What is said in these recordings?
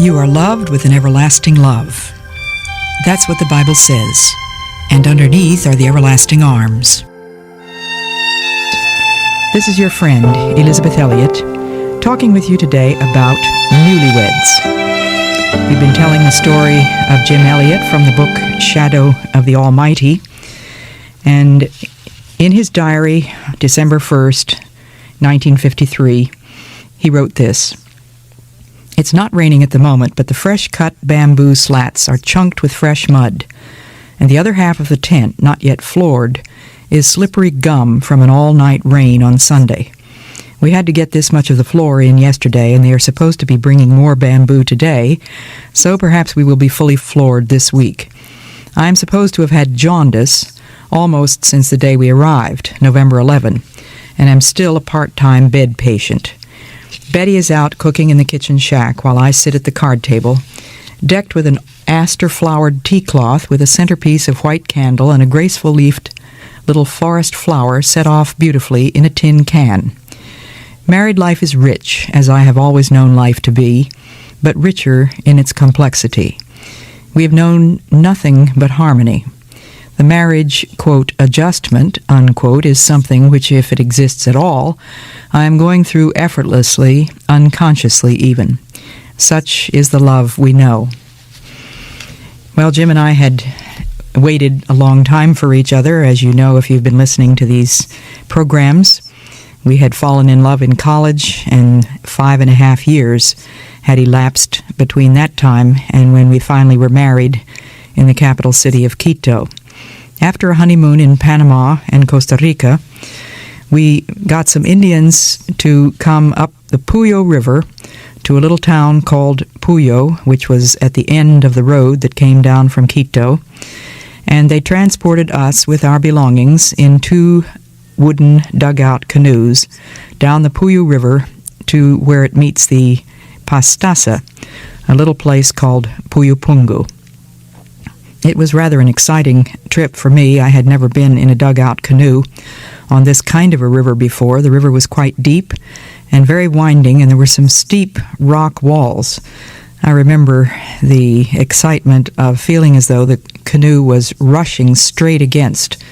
You are loved with an everlasting love. That's what the Bible says. And underneath are the everlasting arms. This is your friend, Elisabeth Elliot, talking with you today about newlyweds. We've been telling the story of Jim Elliot from the book Shadow of the Almighty. And in his diary, December 1st, 1953, he wrote this. It's not raining at the moment, but the fresh-cut bamboo slats are chunked with fresh mud, and the other half of the tent, not yet floored, is slippery gum from an all-night rain on Sunday. We had to get this much of the floor in yesterday, and they are supposed to be bringing more bamboo today, so perhaps we will be fully floored this week. I am supposed to have had jaundice almost since the day we arrived, November 11, and am still a part-time bed patient. Betty is out cooking in the kitchen shack while I sit at the card table, decked with an aster-flowered tea cloth with a centerpiece of white candle and a graceful leafed little forest flower set off beautifully in a tin can. Married life is rich, as I have always known life to be, but richer in its complexity. We have known nothing but harmony. The marriage, quote, adjustment, unquote, is something which, if it exists at all, I am going through effortlessly, unconsciously even. Such is the love we know. Well, Jim and I had waited a long time for each other, as you know if you've been listening to these programs. We had fallen in love in college, and 5.5 years had elapsed between that time and when we finally were married in the capital city of Quito. After a honeymoon in Panama and Costa Rica, we got some Indians to come up the Puyo River to a little town called Puyo, which was at the end of the road that came down from Quito, and they transported us with our belongings in 2 wooden dugout canoes down the Puyo River to where it meets the Pastaza, a little place called Puyo Pungu. It was rather an exciting trip for me. I had never been in a dugout canoe on this kind of a river before. The river was quite deep and very winding, and there were some steep rock walls. I remember the excitement of feeling as though the canoe was rushing straight against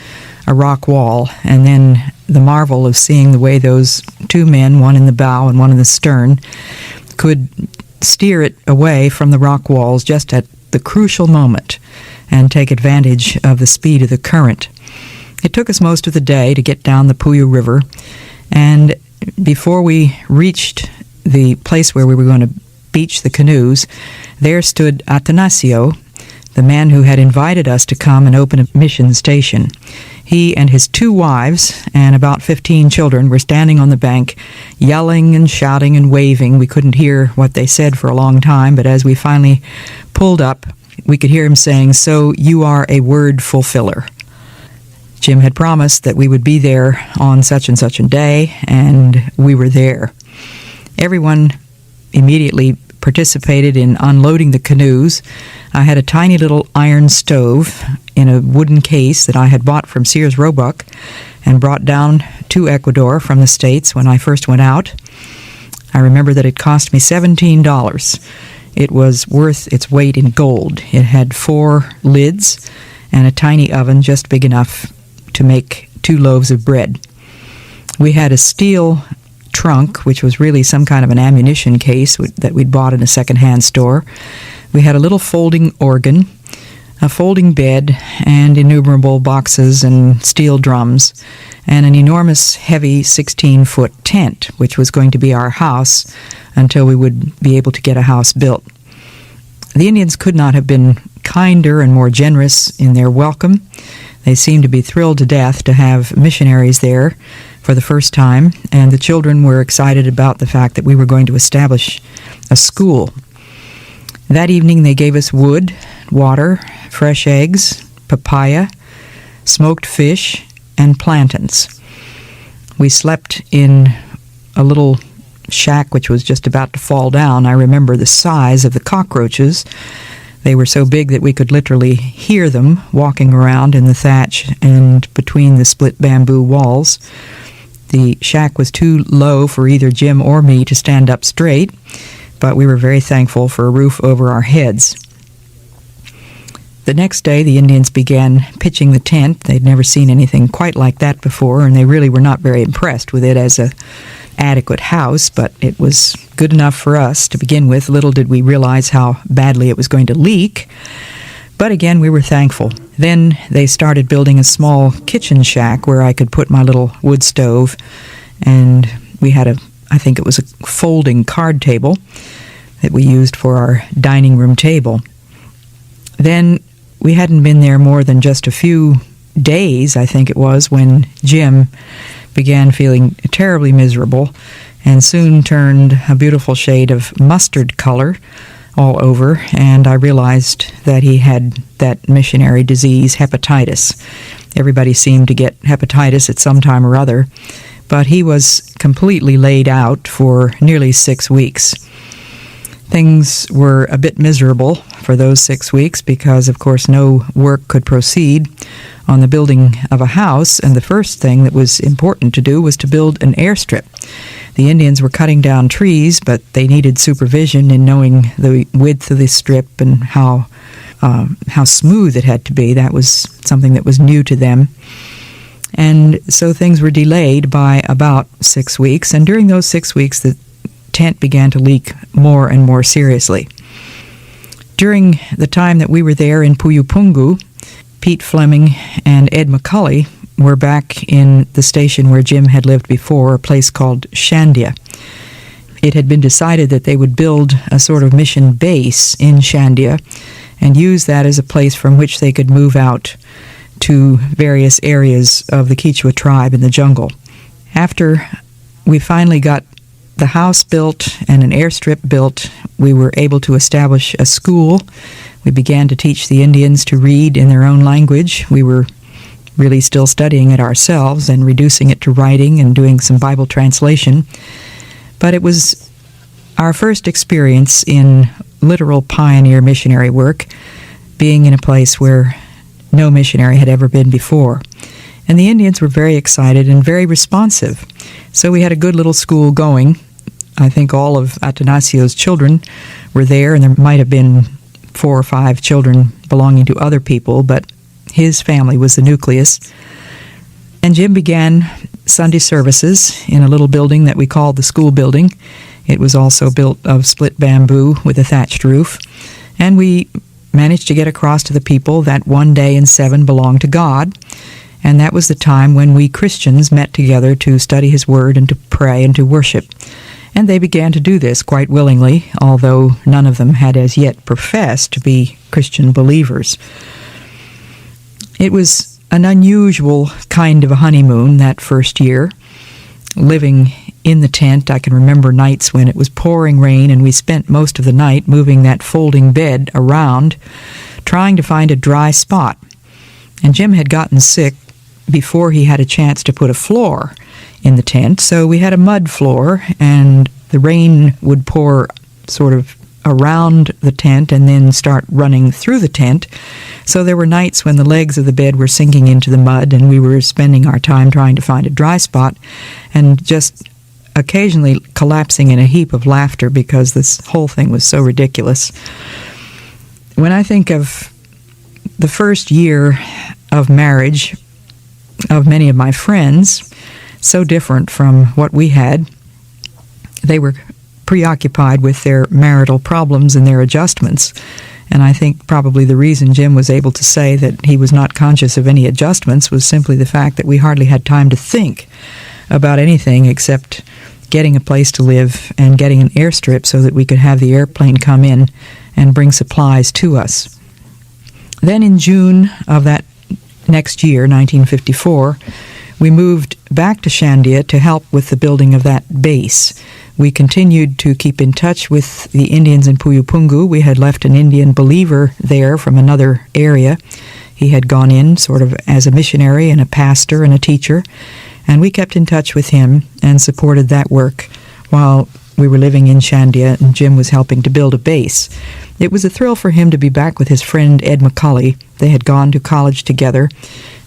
a rock wall, and then the marvel of seeing the way those 2 men, one in the bow and one in the stern, could steer it away from the rock walls just at the crucial moment and take advantage of the speed of the current. It took us most of the day to get down the Puyo River, and before we reached the place where we were going to beach the canoes, there stood Atanasio, the man who had invited us to come and open a mission station. He and his 2 wives and about 15 children were standing on the bank, yelling and shouting and waving. We couldn't hear what they said for a long time, but as we finally pulled up, we could hear him saying, "So you are a word fulfiller." Jim had promised that we would be there on such and such a day, and we were there. Everyone immediately participated in unloading the canoes. I had a tiny little iron stove in a wooden case that I had bought from Sears Roebuck and brought down to Ecuador from the States when I first went out. I remember that it cost me $17. It was worth its weight in gold. It had 4 lids and a tiny oven just big enough to make 2 loaves of bread. We had a steel trunk, which was really some kind of an ammunition case that we'd bought in a second-hand store. We had a little folding organ, a folding bed, and innumerable boxes and steel drums, and an enormous, heavy 16-foot tent, which was going to be our house until we would be able to get a house built. The Indians could not have been kinder and more generous in their welcome. They seemed to be thrilled to death to have missionaries there for the first time, and the children were excited about the fact that we were going to establish a school. That evening they gave us wood, water, fresh eggs, papaya, smoked fish, and plantains. We slept in a little shack which was just about to fall down. I remember the size of the cockroaches. They were so big that we could literally hear them walking around in the thatch and between the split bamboo walls. The shack was too low for either Jim or me to stand up straight. but we were very thankful for a roof over our heads. The next day, the Indians began pitching the tent. They'd never seen anything quite like that before, and they really were not very impressed with it as an adequate house, but it was good enough for us to begin with. Little did we realize how badly it was going to leak, but again, we were thankful. Then they started building a small kitchen shack where I could put my little wood stove, and we had I think it was a folding card table that we used for our dining room table. Then we hadn't been there more than just a few days, I think it was, when Jim began feeling terribly miserable and soon turned a beautiful shade of mustard color all over, and I realized that he had that missionary disease, hepatitis. Everybody seemed to get hepatitis at some time or other, but he was completely laid out for nearly 6 weeks. Things were a bit miserable for those 6 weeks because, of course, no work could proceed on the building of a house, and the first thing that was important to do was to build an airstrip. The Indians were cutting down trees, but they needed supervision in knowing the width of the strip and how smooth it had to be. That was something that was new to them. And so things were delayed by about 6 weeks, and during those 6 weeks, the tent began to leak more and more seriously. During the time that we were there in Puyupungu, Pete Fleming and Ed McCulley were back in the station where Jim had lived before, a place called Shandia. It had been decided that they would build a sort of mission base in Shandia and use that as a place from which they could move out to various areas of the Quechua tribe in the jungle. After we finally got the house built and an airstrip built, we were able to establish a school. We began to teach the Indians to read in their own language. We were really still studying it ourselves and reducing it to writing and doing some Bible translation. But it was our first experience in literal pioneer missionary work, being in a place where no missionary had ever been before. And the Indians were very excited and very responsive. So we had a good little school going. I think all of Atanasio's children were there, and there might have been 4 or 5 children belonging to other people, but his family was the nucleus. And Jim began Sunday services in a little building that we called the school building. It was also built of split bamboo with a thatched roof. And we managed to get across to the people that one day in 7 belonged to God. And that was the time when we Christians met together to study His Word and to pray and to worship. And they began to do this quite willingly, although none of them had as yet professed to be Christian believers. It was an unusual kind of a honeymoon that first year, living in the tent. I can remember nights when it was pouring rain, and we spent most of the night moving that folding bed around, trying to find a dry spot. And Jim had gotten sick before he had a chance to put a floor in the tent, so we had a mud floor, and the rain would pour sort of around the tent and then start running through the tent. So there were nights when the legs of the bed were sinking into the mud, and we were spending our time trying to find a dry spot and just occasionally collapsing in a heap of laughter because this whole thing was so ridiculous. When I think of the first year of marriage of many of my friends, so different from what we had, they were preoccupied with their marital problems and their adjustments. And I think probably the reason Jim was able to say that he was not conscious of any adjustments was simply the fact that we hardly had time to think about anything except getting a place to live and getting an airstrip so that we could have the airplane come in and bring supplies to us. Then in June of that next year, 1954, we moved back to Shandia to help with the building of that base. We continued to keep in touch with the Indians in Puyupungu. We had left an Indian believer there from another area. He had gone in sort of as a missionary and a pastor and a teacher, and we kept in touch with him and supported that work while we were living in Shandia, and Jim was helping to build a base. It was a thrill for him to be back with his friend Ed McCulley. They had gone to college together,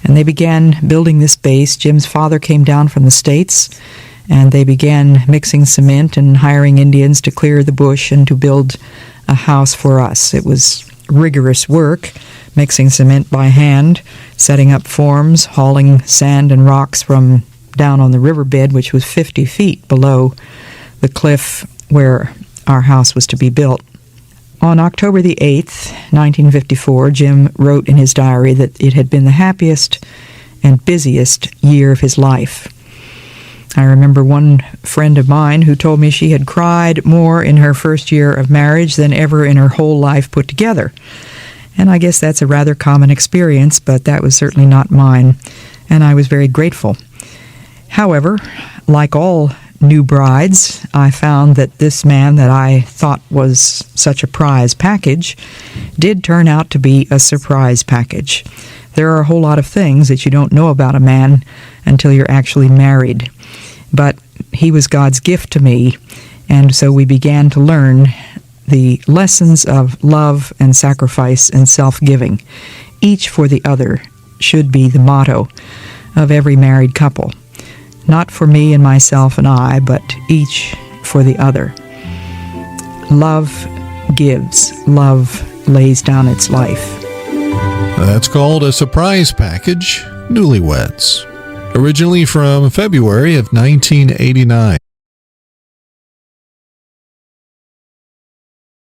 and they began building this base. Jim's father came down from the States, and they began mixing cement and hiring Indians to clear the bush and to build a house for us. It was rigorous work, mixing cement by hand, setting up forms, hauling sand and rocks from down on the riverbed, which was 50 feet below the cliff where our house was to be built. On October the 8th, 1954, Jim wrote in his diary that it had been the happiest and busiest year of his life. I remember one friend of mine who told me she had cried more in her first year of marriage than ever in her whole life put together. And I guess that's a rather common experience, but that was certainly not mine, and I was very grateful. However, like all new brides, I found that this man that I thought was such a prize package did turn out to be a surprise package. There are a whole lot of things that you don't know about a man until you're actually married. But he was God's gift to me, and so we began to learn the lessons of love and sacrifice and self-giving. Each for the other should be the motto of every married couple. Not for me and myself and I, but each for the other. Love gives. Love lays down its life. That's called a surprise package, Newlyweds. Originally from February of 1989.